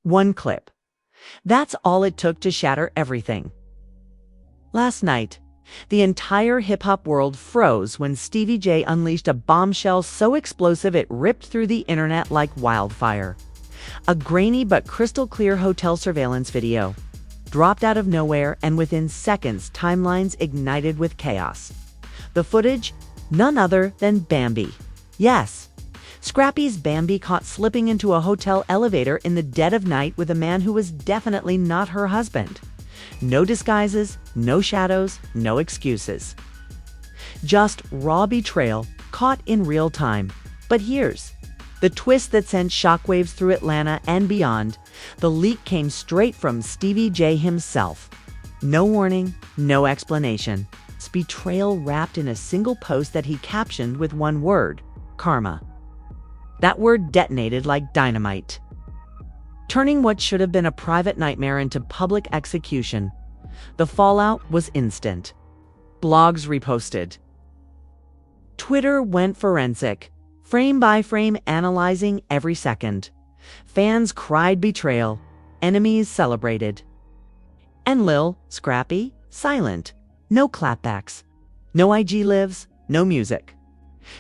One clip. That's all it took to shatter everything. Last night, the entire hip-hop world froze when Stevie J unleashed a bombshell so explosive it ripped through the internet like wildfire. A grainy but crystal-clear hotel surveillance video dropped out of nowhere, and within seconds, timelines ignited with chaos. The footage? None other than Bambi. Yes, Scrappy's Bambi caught slipping into a hotel elevator in the dead of night with a man who was definitely not her husband. No disguises, no shadows, no excuses. Just raw betrayal caught in real time. But here's the twist that sent shockwaves through Atlanta and beyond. The leak came straight from Stevie J himself. No warning, no explanation. It's betrayal wrapped in a single post that he captioned with one word: karma. That word detonated like dynamite, turning what should have been a private nightmare into public execution. The fallout was instant. Blogs reposted. Twitter went forensic, frame by frame analyzing every second. Fans cried betrayal. Enemies celebrated. And Lil Scrappy, silent. No clapbacks. No IG lives, no music.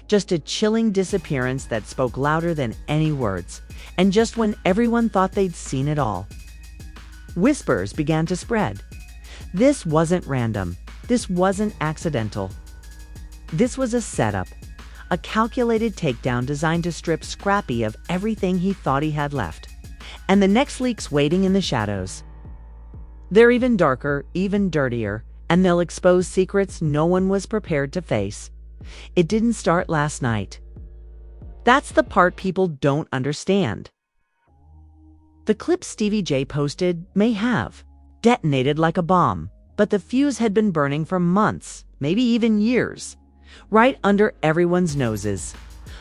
Just a chilling disappearance that spoke louder than any words. And just when everyone thought they'd seen it all, whispers began to spread. This wasn't random. This wasn't accidental. This was a setup. A calculated takedown designed to strip Scrappy of everything he thought he had left. And the next leak's waiting in the shadows. They're even darker, even dirtier, and they'll expose secrets no one was prepared to face. It didn't start last night. That's the part people don't understand. The clip Stevie J posted may have detonated like a bomb, but the fuse had been burning for months, maybe even years, right under everyone's noses.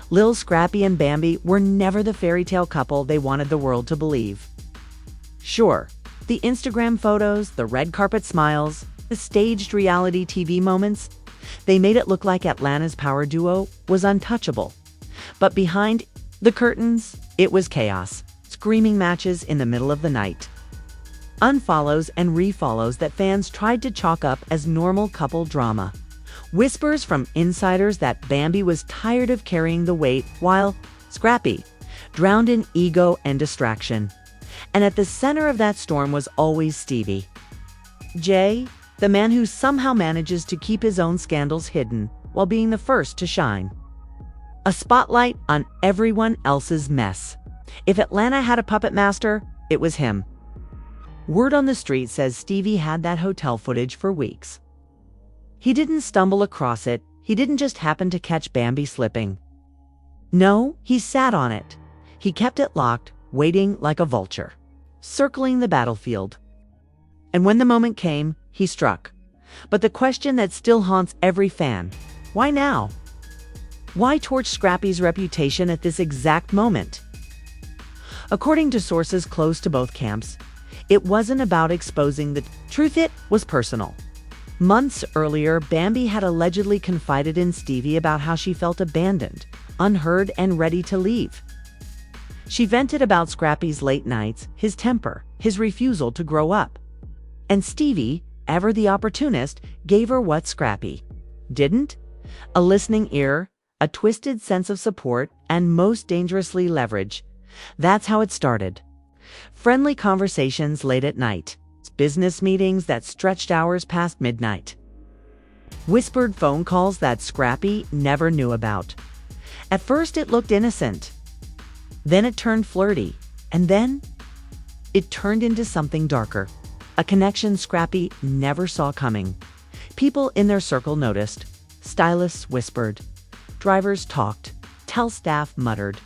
Lil Scrappy and Bambi were never the fairy tale couple they wanted the world to believe. Sure, the Instagram photos, the red carpet smiles, the staged reality TV moments, they made it look like Atlanta's power duo was untouchable. But behind the curtains, it was chaos. Screaming matches in the middle of the night. Unfollows and refollows that fans tried to chalk up as normal couple drama. Whispers from insiders that Bambi was tired of carrying the weight while Scrappy drowned in ego and distraction. And at the center of that storm was always Stevie J, the man who somehow manages to keep his own scandals hidden while being the first to shine. A spotlight on everyone else's mess. If Atlanta had a puppet master, it was him. Word on the street says Stevie had that hotel footage for weeks. He didn't stumble across it. He didn't just happen to catch Bambi slipping. No, he sat on it. He kept it locked, waiting like a vulture, circling the battlefield. And when the moment came, he struck. But the question that still haunts every fan: why now? Why torch Scrappy's reputation at this exact moment? According to sources close to both camps, it wasn't about exposing the truth, it was personal. Months earlier, Bambi had allegedly confided in Stevie about how she felt abandoned, unheard, and ready to leave. She vented about Scrappy's late nights, his temper, his refusal to grow up. And Stevie, ever the opportunist, gave her what Scrappy didn't: a listening ear, a twisted sense of support, and most dangerously, leverage. That's how it started. Friendly conversations late at night. Business meetings that stretched hours past midnight. Whispered phone calls that Scrappy never knew about. At first it looked innocent. Then it turned flirty. And then it turned into something darker. A connection Scrappy never saw coming. People in their circle noticed. Stylists whispered. Drivers talked. Tel staff muttered.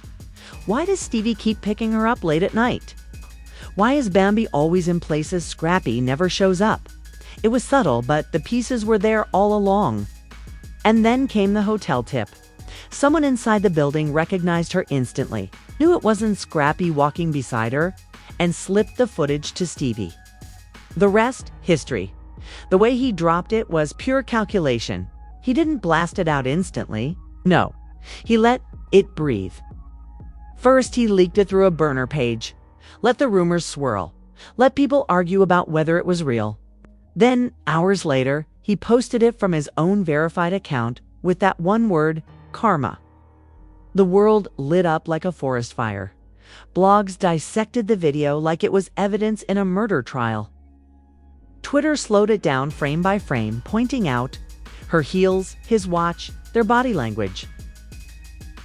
Why does Stevie keep picking her up late at night? Why is Bambi always in places Scrappy never shows up? It was subtle, but the pieces were there all along. And then came the hotel tip. Someone inside the building recognized her instantly, knew it wasn't Scrappy walking beside her, and slipped the footage to Stevie. The rest, history. The way he dropped it was pure calculation. He didn't blast it out instantly. No, he let it breathe. First, he leaked it through a burner page. Let the rumors swirl. Let people argue about whether it was real. Then, hours later, he posted it from his own verified account with that one word, karma. The world lit up like a forest fire. Blogs dissected the video like it was evidence in a murder trial. Twitter slowed it down frame by frame, pointing out her heels, his watch, their body language.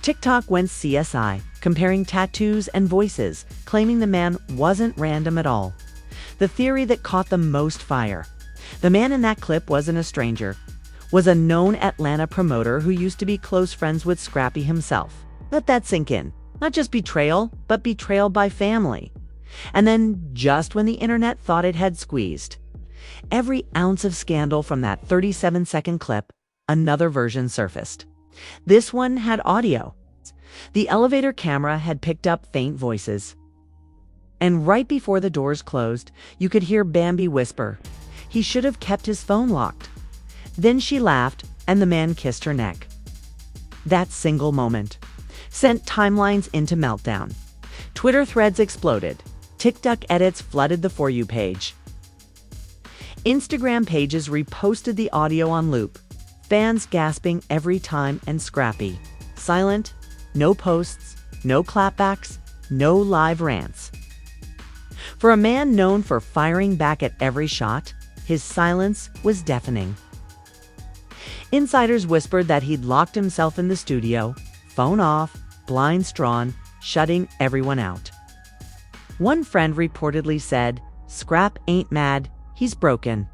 TikTok went CSI, comparing tattoos and voices, claiming the man wasn't random at all. The theory that caught the most fire: the man in that clip wasn't a stranger, was a known Atlanta promoter who used to be close friends with Scrappy himself. Let that sink in. Not just betrayal, but betrayal by family. And then, just when the internet thought it had squeezed every ounce of scandal from that 37-second clip, another version surfaced. This one had audio. The elevator camera had picked up faint voices. And right before the doors closed, you could hear Bambi whisper, "He should have kept his phone locked." Then she laughed, and the man kissed her neck. That single moment sent timelines into meltdown. Twitter threads exploded. TikTok edits flooded the For You page. Instagram pages reposted the audio on loop, fans gasping every time, and Scrappy silent, no posts, no clapbacks, no live rants. For a man known for firing back at every shot, his silence was deafening. Insiders whispered that he'd locked himself in the studio, phone off, blinds drawn, shutting everyone out. One friend reportedly said, "Scrap ain't mad, he's broken."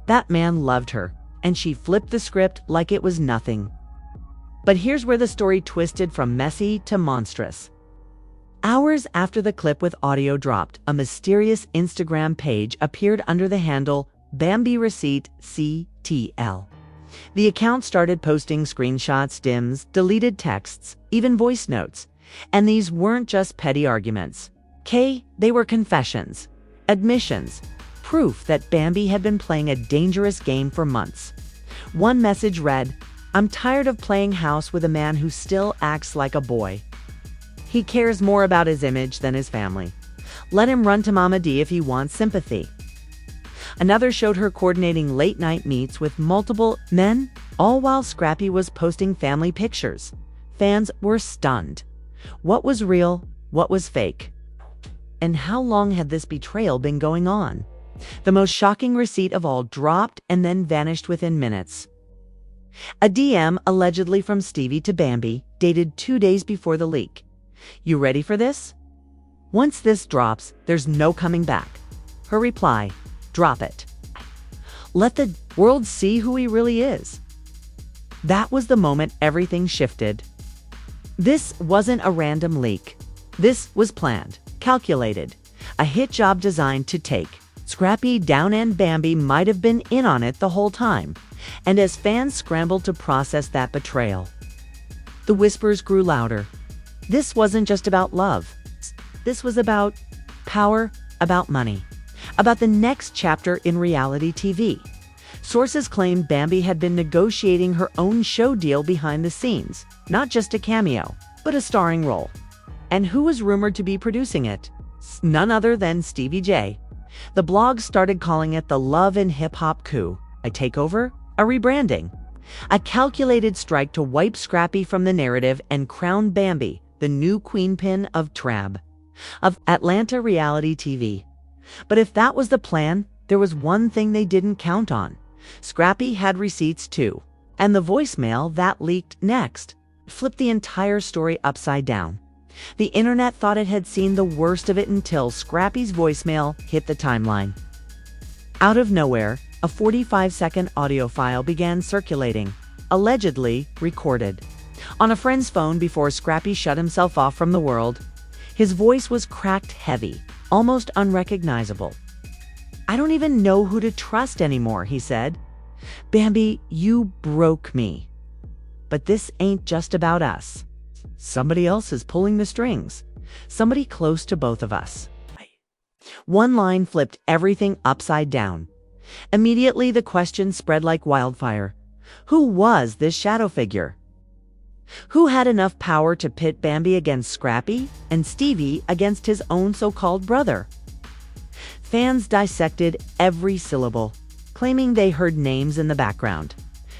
That man loved her, and she flipped the script like it was nothing. But here's where the story twisted from messy to monstrous. Hours after the clip with audio dropped, a mysterious Instagram page appeared under the handle Bambi Receipt CTL. The account started posting screenshots, DMs, deleted texts, even voice notes. And these weren't just petty arguments. They were confessions, admissions, proof that Bambi had been playing a dangerous game for months. One message read, "I'm tired of playing house with a man who still acts like a boy. He cares more about his image than his family. Let him run to Mama D if he wants sympathy." Another showed her coordinating late-night meets with multiple men, all while Scrappy was posting family pictures. Fans were stunned. What was real? What was fake? And how long had this betrayal been going on? The most shocking receipt of all dropped and then vanished within minutes. A DM allegedly from Stevie to Bambi, dated 2 days before the leak. You ready for this? Once this drops, there's no coming back. Her reply, drop it. Let the world see who he really is. That was the moment everything shifted. This wasn't a random leak. This was planned, calculated, a hit job designed to take Scrappy down, and Bambi might have been in on it the whole time. And as fans scrambled to process that betrayal, the whispers grew louder. This wasn't just about love. This was about power, about money, about the next chapter in reality TV. Sources claimed Bambi had been negotiating her own show deal behind the scenes, not just a cameo, but a starring role. And who was rumored to be producing it? None other than Stevie J. The blogs started calling it the love and hip-hop coup, a takeover, a rebranding, a calculated strike to wipe Scrappy from the narrative and crown Bambi the new queenpin of Trab, of Atlanta reality TV. But if that was the plan, there was one thing they didn't count on. Scrappy had receipts too, and the voicemail that leaked next flipped the entire story upside down. The internet thought it had seen the worst of it until Scrappy's voicemail hit the timeline. Out of nowhere, a 45-second audio file began circulating, allegedly recorded on a friend's phone before Scrappy shut himself off from the world. His voice was cracked heavy, almost unrecognizable. "I don't even know who to trust anymore," he said. "Bambi, you broke me. But this ain't just about us. Somebody else is pulling the strings. Somebody close to both of us." One line flipped everything upside down. Immediately, the question spread like wildfire. Who was this shadow figure? Who had enough power to pit Bambi against Scrappy and Stevie against his own so-called brother? Fans dissected every syllable, claiming they heard names in the background.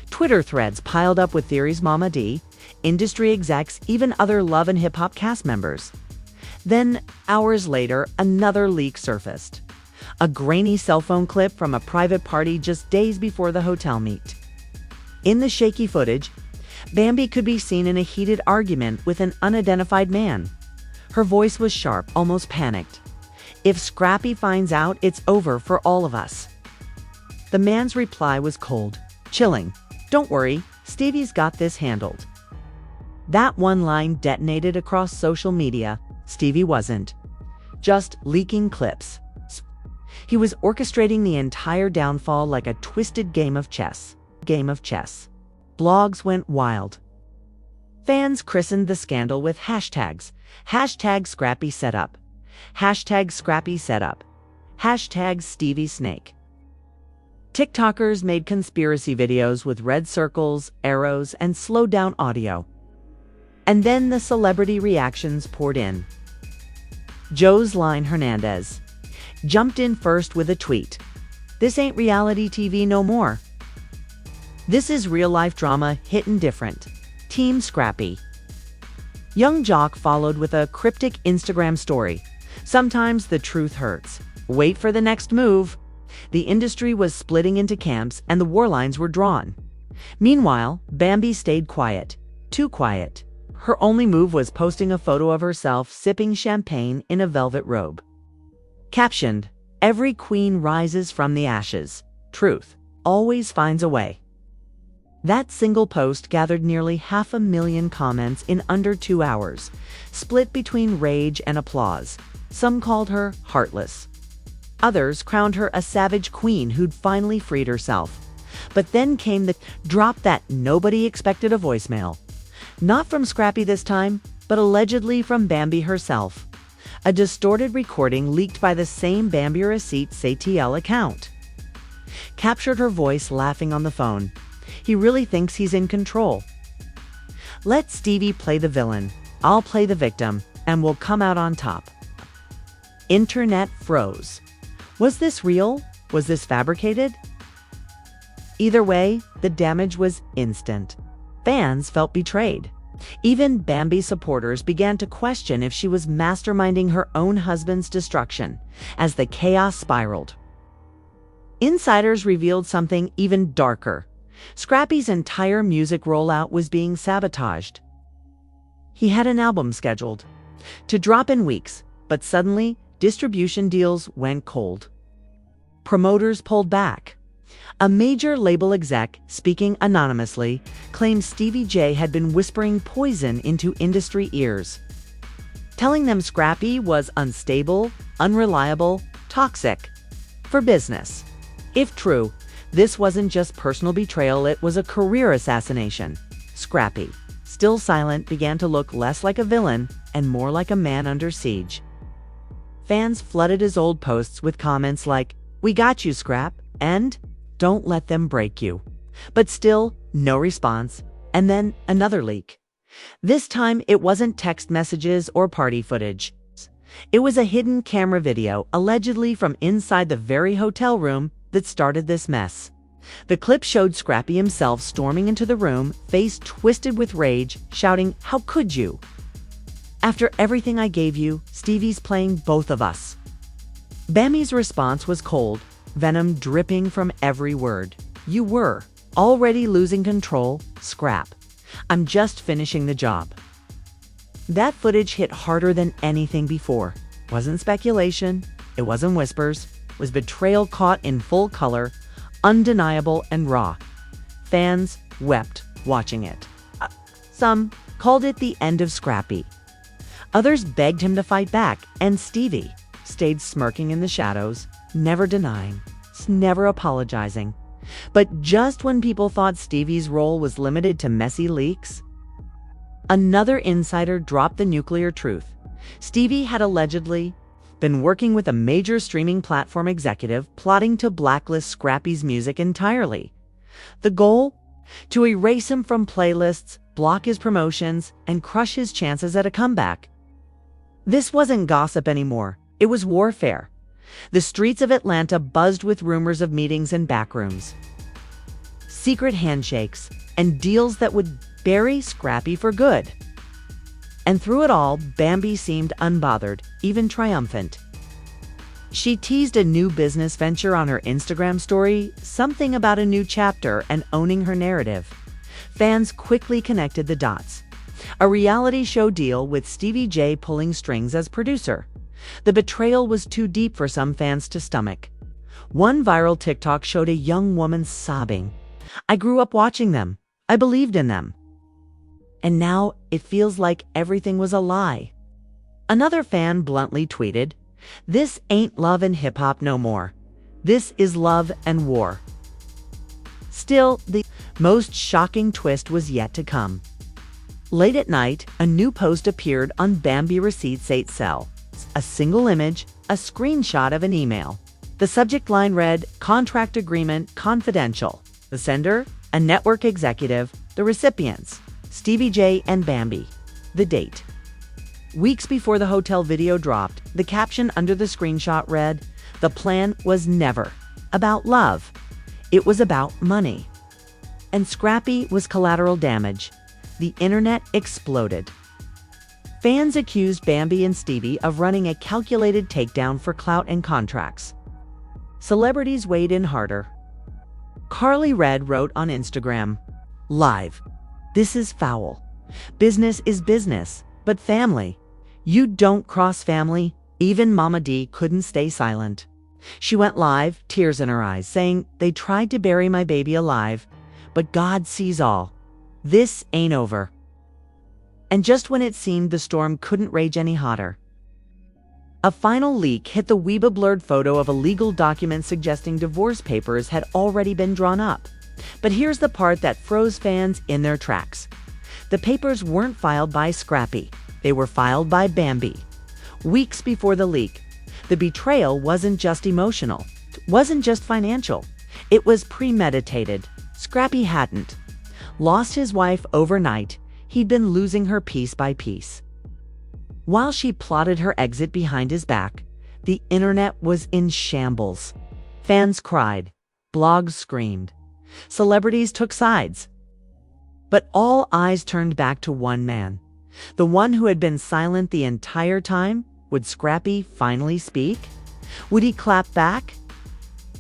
Twitter threads piled up with theories. Mama D, industry execs, even other Love and Hip Hop cast members. Then, hours later, another leak surfaced. A grainy cell phone clip from a private party just days before the hotel meet. In the shaky footage, Bambi could be seen in a heated argument with an unidentified man. Her voice was sharp, almost panicked. "If Scrappy finds out, it's over for all of us." The man's reply was cold, chilling. "Don't worry, Stevie's got this handled." That one line detonated across social media. Stevie wasn't just leaking clips. He was orchestrating the entire downfall like a twisted game of chess. Blogs went wild. Fans christened the scandal with hashtags. Hashtag Scrappy setup. Hashtag Scrappy setup. Hashtag Stevie Snake. TikTokers made conspiracy videos with red circles, arrows, and slowed down audio. And then the celebrity reactions poured in. Joseline Hernandez jumped in first with a tweet. "This ain't reality TV no more. This is real-life drama hittin' different. Team Scrappy." Young Jock followed with a cryptic Instagram story. "Sometimes the truth hurts. Wait for the next move." The industry was splitting into camps and the war lines were drawn. Meanwhile, Bambi stayed quiet. Too quiet. Her only move was posting a photo of herself sipping champagne in a velvet robe. Captioned, "Every queen rises from the ashes. Truth always finds a way." That single post gathered nearly 500,000 comments in under 2 hours, split between rage and applause. Some called her heartless. Others crowned her a savage queen who'd finally freed herself. But then came the drop that nobody expected: a voicemail. Not from Scrappy this time, but allegedly from Bambi herself. A distorted recording leaked by the same Bambi Receipts ATL account captured her voice laughing on the phone. "He really thinks he's in control. Let Stevie play the villain, I'll play the victim, and we'll come out on top." Internet froze. Was this real? Was this fabricated? Either way, the damage was instant. Fans felt betrayed. Even Bambi supporters began to question if she was masterminding her own husband's destruction as the chaos spiraled. Insiders revealed something even darker. Scrappy's entire music rollout was being sabotaged. He had an album scheduled to drop in weeks, but suddenly distribution deals went cold. Promoters pulled back. A major label exec, speaking anonymously, claimed Stevie J had been whispering poison into industry ears, telling them Scrappy was unstable, unreliable, toxic for business. If true, this wasn't just personal betrayal, it was a career assassination. Scrappy, still silent, began to look less like a villain and more like a man under siege. Fans flooded his old posts with comments like, "We got you, Scrap," and "Don't let them break you." But still, no response. And then another leak. This time, it wasn't text messages or party footage. It was a hidden camera video, allegedly from inside the very hotel room that started this mess. The clip showed Scrappy himself storming into the room, face twisted with rage, shouting, "How could you? After everything I gave you, Stevie's playing both of us." Bambi's response was cold, venom dripping from every word. "You were already losing control, Scrap. I'm just finishing the job." That footage hit harder than anything before. Wasn't speculation, it wasn't whispers, it was betrayal caught in full color, undeniable and raw. Fans wept watching it. Some called it the end of Scrappy. Others begged him to fight back, and Stevie stayed smirking in the shadows, never denying, never apologizing. But just when people thought Stevie's role was limited to messy leaks, another insider dropped the nuclear truth. Stevie had allegedly been working with a major streaming platform executive plotting to blacklist Scrappy's music entirely. The goal? To erase him from playlists, block his promotions, and crush his chances at a comeback. This wasn't gossip anymore. It was warfare. The streets of Atlanta buzzed with rumors of meetings and backrooms, secret handshakes, and deals that would bury Scrappy for good. And through it all, Bambi seemed unbothered, even triumphant. She teased a new business venture on her Instagram story, something about a new chapter and owning her narrative. Fans quickly connected the dots. A reality show deal with Stevie J pulling strings as producer. The betrayal was too deep for some fans to stomach. One viral TikTok showed a young woman sobbing. "I grew up watching them. I believed in them. And now it feels like everything was a lie." Another fan bluntly tweeted, "This ain't love and hip-hop no more. This is love and war." Still, the most shocking twist was yet to come. Late at night, a new post appeared on Bambi Receipts 8 Cell. A single image, a screenshot of an email. The subject line read, "Contract agreement confidential." The sender, a network executive. The recipients, Stevie J and Bambi. The date. Weeks before the hotel video dropped, the caption under the screenshot read, "The plan was never about love. It was about money." And Scrappy was collateral damage. The internet exploded. Fans accused Bambi and Stevie of running a calculated takedown for clout and contracts. Celebrities weighed in harder. Carly Red wrote on Instagram, "Live. This is foul. Business is business, but family. You don't cross family." Even Mama D couldn't stay silent. She went live, tears in her eyes, saying, "They tried to bury my baby alive, but God sees all. This ain't over." And just when it seemed the storm couldn't rage any hotter, a final leak hit the Weeba blurred photo of a legal document suggesting divorce papers had already been drawn up. But here's the part that froze fans in their tracks. The papers weren't filed by Scrappy. They were filed by Bambi. Weeks before the leak, the betrayal wasn't just emotional, wasn't just financial. It was premeditated. Scrappy hadn't lost his wife overnight. He'd been losing her piece by piece. While she plotted her exit behind his back, the internet was in shambles. Fans cried. Blogs screamed. Celebrities took sides. But all eyes turned back to one man. The one who had been silent the entire time. Would Scrappy finally speak? Would he clap back?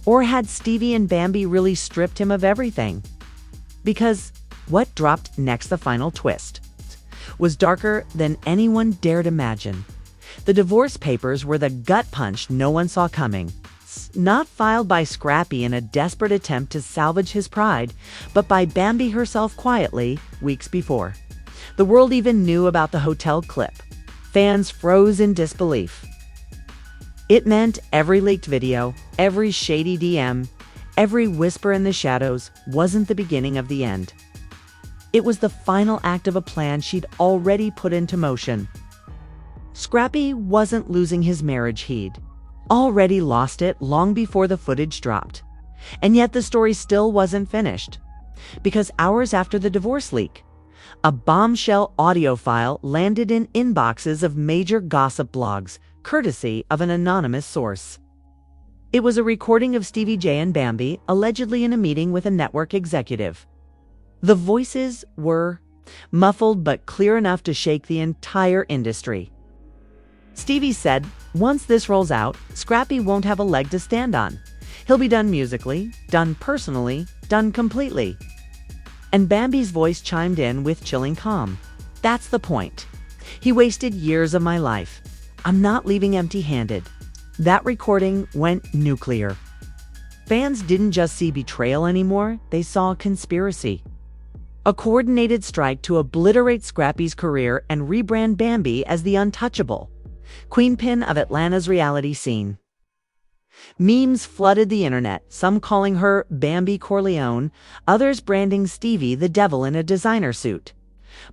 Or had Stevie and Bambi really stripped him of everything? Because what dropped next, the final twist, was darker than anyone dared imagine. The divorce papers were the gut punch no one saw coming. Not filed by Scrappy in a desperate attempt to salvage his pride, but by Bambi herself quietly, weeks before. The world even knew about the hotel clip. Fans froze in disbelief. It meant every leaked video, every shady DM, every whisper in the shadows wasn't the beginning of the end. It was the final act of a plan she'd already put into motion. Scrappy wasn't losing his marriage, he'd already lost it long before the footage dropped. And yet the story still wasn't finished. Because hours after the divorce leak, a bombshell audio file landed in inboxes of major gossip blogs, courtesy of an anonymous source. It was a recording of Stevie J and Bambi, allegedly in a meeting with a network executive. The voices were muffled but clear enough to shake the entire industry. Stevie said, "Once this rolls out, Scrappy won't have a leg to stand on. He'll be done musically, done personally, done completely." And Bambi's voice chimed in with chilling calm. "That's the point. He wasted years of my life. I'm not leaving empty-handed." That recording went nuclear. Fans didn't just see betrayal anymore, they saw conspiracy. A coordinated strike to obliterate Scrappy's career and rebrand Bambi as the untouchable queenpin of Atlanta's reality scene. Memes flooded the internet, some calling her Bambi Corleone, others branding Stevie the devil in a designer suit.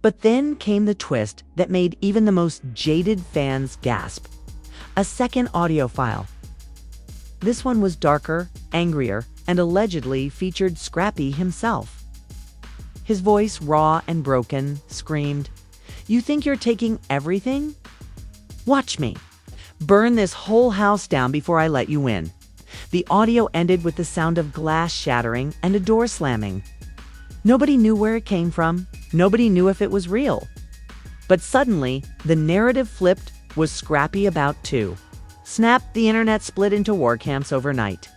But then came the twist that made even the most jaded fans gasp. A second audio file. This one was darker, angrier, and allegedly featured Scrappy himself. his voice raw and broken, screamed, "You think you're taking everything? Watch me. Burn this whole house down before I let you in." The audio ended with the sound of glass shattering and a door slamming. Nobody knew where it came from. Nobody knew if it was real. But suddenly, the narrative flipped. Was Scrappy about to? Snap, the internet split into war camps overnight.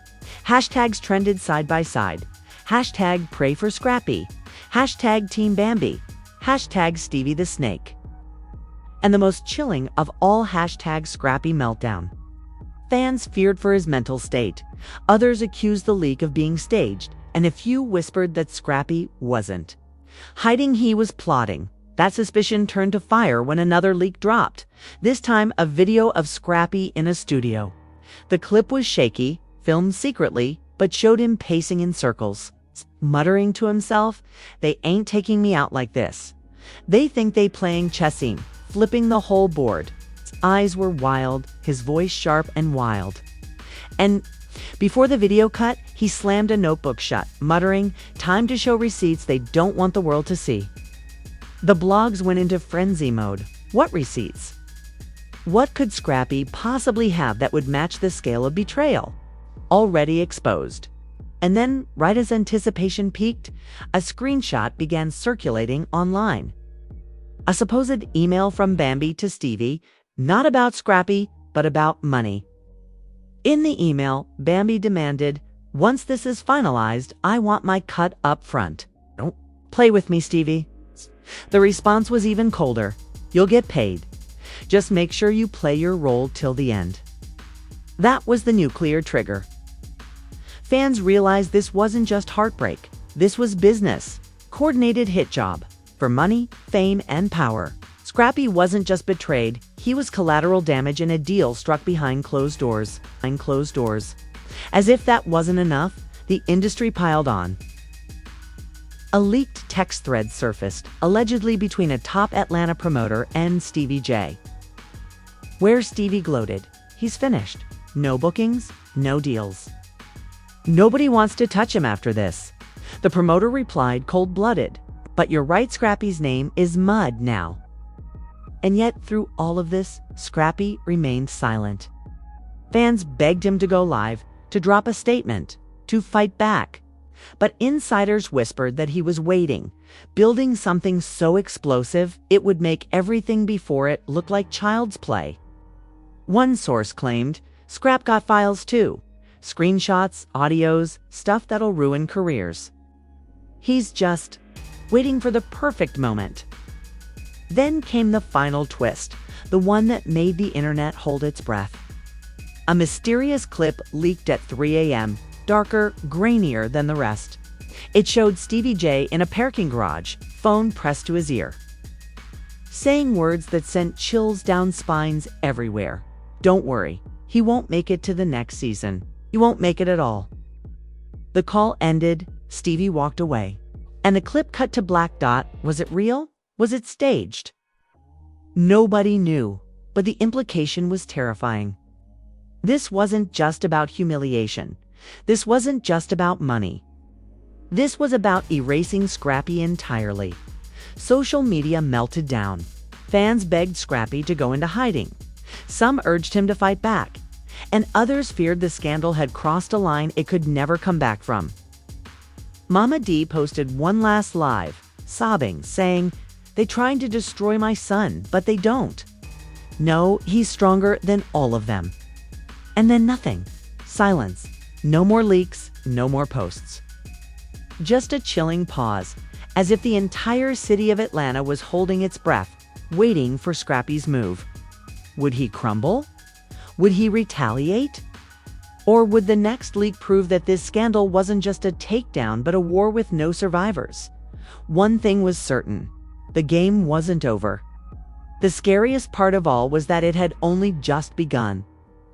Hashtags trended side by side. Hashtag pray for Scrappy. Hashtag Team Bambi. Hashtag Stevie the Snake. And the most chilling of all, hashtag Scrappy meltdown. Fans feared for his mental state. Others accused the leak of being staged, and a few whispered that Scrappy wasn't. Hiding, he was plotting. That suspicion turned to fire when another leak dropped, this time a video of Scrappy in a studio. The clip was shaky, filmed secretly, but showed him pacing in circles, muttering to himself, "They ain't taking me out like this. They think they playing chessing," flipping the whole board. His eyes were wild, his voice sharp and wild. And before the video cut, he slammed a notebook shut, muttering, "Time to show receipts they don't want the world to see." The blogs went into frenzy mode. What receipts? What could Scrappy possibly have that would match the scale of betrayal? Already exposed. And then, right as anticipation peaked, a screenshot began circulating online. A supposed email from Bambi to Stevie, not about Scrappy, but about money. In the email, Bambi demanded, "Once this is finalized, I want my cut up front. Don't play with me, Stevie." The response was even colder. "You'll get paid. Just make sure you play your role till the end." That was the nuclear trigger. Fans realized this wasn't just heartbreak. This was business. Coordinated hit job. For money, fame, and power. Scrappy wasn't just betrayed, he was collateral damage in a deal struck behind closed doors. As if that wasn't enough, the industry piled on. A leaked text thread surfaced, allegedly between a top Atlanta promoter and Stevie J, where Stevie gloated, "He's finished. No bookings, no deals. Nobody wants to touch him after this." The promoter replied cold-blooded, "But you're right, Scrappy's name is mud now." And yet, through all of this, Scrappy remained silent. Fans begged him to go live, to drop a statement, to fight back. But insiders whispered that he was waiting, building something so explosive it would make everything before it look like child's play. One source claimed, "Scrap got files too. Screenshots, audios, stuff that'll ruin careers. He's just waiting for the perfect moment." Then came the final twist, the one that made the internet hold its breath. A mysterious clip leaked at 3 a.m., darker, grainier than the rest. It showed Stevie J in a parking garage, phone pressed to his ear, saying words that sent chills down spines everywhere. "Don't worry, he won't make it to the next season. He won't make it at all." The call ended, Stevie walked away, and the clip cut to black dot. Was it real? Was it staged? Nobody knew, but the implication was terrifying. This wasn't just about humiliation. This wasn't just about money. This was about erasing Scrappy entirely. Social media melted down. Fans begged Scrappy to go into hiding. Some urged him to fight back, and others feared the scandal had crossed a line it could never come back from. Mama D posted one last live, sobbing, saying, "They tried to destroy my son, but they don't. No, he's stronger than all of them." And then nothing. Silence. No more leaks, no more posts. Just a chilling pause, as if the entire city of Atlanta was holding its breath, waiting for Scrappy's move. Would he crumble? Would he retaliate? Or would the next leak prove that this scandal wasn't just a takedown but a war with no survivors? One thing was certain. The game wasn't over. The scariest part of all was that it had only just begun.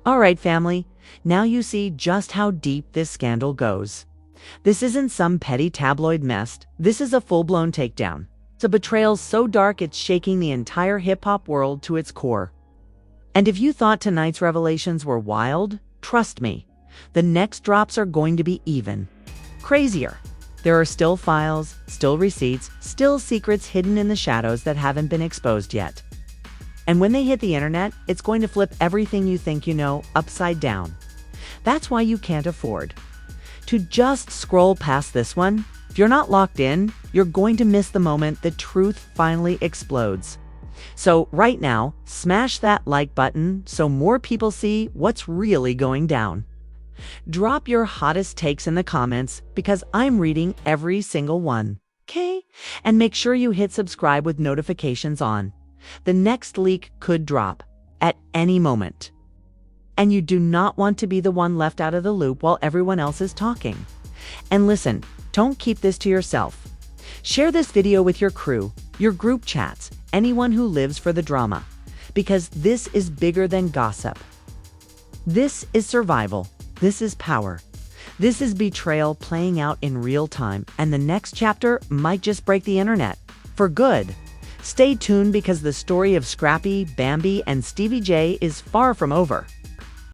All right, family, now you see just how deep this scandal goes. This isn't some petty tabloid mess. This is a full-blown takedown. It's a betrayal so dark it's shaking the entire hip-hop world to its core. And if you thought tonight's revelations were wild, trust me, the next drops are going to be even crazier. There are still files, still receipts, still secrets hidden in the shadows that haven't been exposed yet. And when they hit the internet, it's going to flip everything you think you know upside down. That's why you can't afford to just scroll past this one. If you're not locked in, you're going to miss the moment the truth finally explodes. So right now, smash that like button so more people see what's really going down. Drop your hottest takes in the comments because I'm reading every single one. Okay? And make sure you hit subscribe with notifications on. The next leak could drop at any moment. And you do not want to be the one left out of the loop while everyone else is talking. And listen, don't keep this to yourself. Share this video with your crew, your group chats, anyone who lives for the drama, because this is bigger than gossip. This is survival. This is power. This is betrayal playing out in real time, and the next chapter might just break the internet for good. Stay tuned because the story of Scrappy, Bambi, and Stevie J is far from over.